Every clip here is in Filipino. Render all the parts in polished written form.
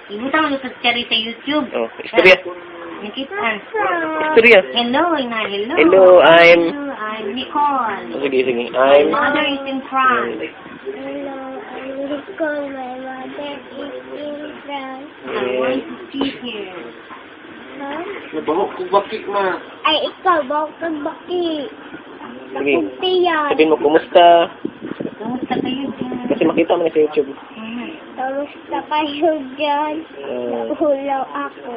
Ibutang mo sa cherry sa YouTube. Oh, istorya. Nakitaan. Istorya. Hello, Ina. Hello. Hello, I'm Nicole. Sige, sige. My mother is in France. Hello, I'm Nicole. My mother is in France. I want to see here. Huh? Nabahok ko bakit ma. Ay, ikaw, bawag kang baki. Sige. Nakunti yan. Sabihin mo, kumusta? Kumusta kayo dyan? Kasi makita mo na sa YouTube. Kamusta kayo dyan? Hulaw ako.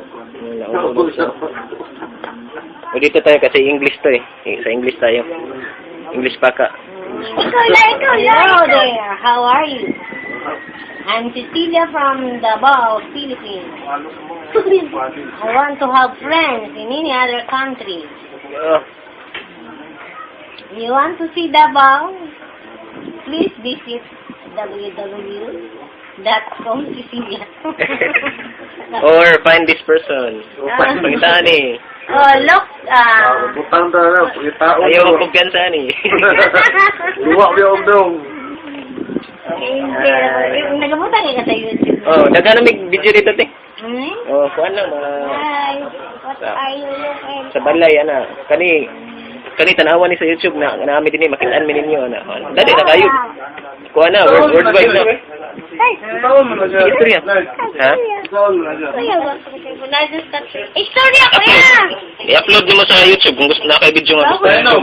O dito tayo kasi English to eh. Sa English tayo. English pa ka. Ikaw lang. Hello there. How are you? I'm Cecilia from Davao, Philippines. I want to have friends in any other country. You want to see Davao? Please visit www.comcecilia. Or find this person. Pangitaan eh. Oh, look. Butang ta na, pagkatao. Ayaw ko kumpiyansa eh. Luwa ba yung dong? Nagabutan ka sa YouTube. Oh, naghanamig video dito te. Hmm? Oh, kuan lang Hi, what are you looking sa balay ana. Kani tanawan ni sa YouTube na naami din makitaan mi ninyo na. Dali na kayo. Kuan na worldwide na. Taon mo na siya. Istorya. Ha? Taon mo na siya. Kuya, istorya ko yan! I-upload mo sa YouTube kung gusto na kay video nga gusto. Ano?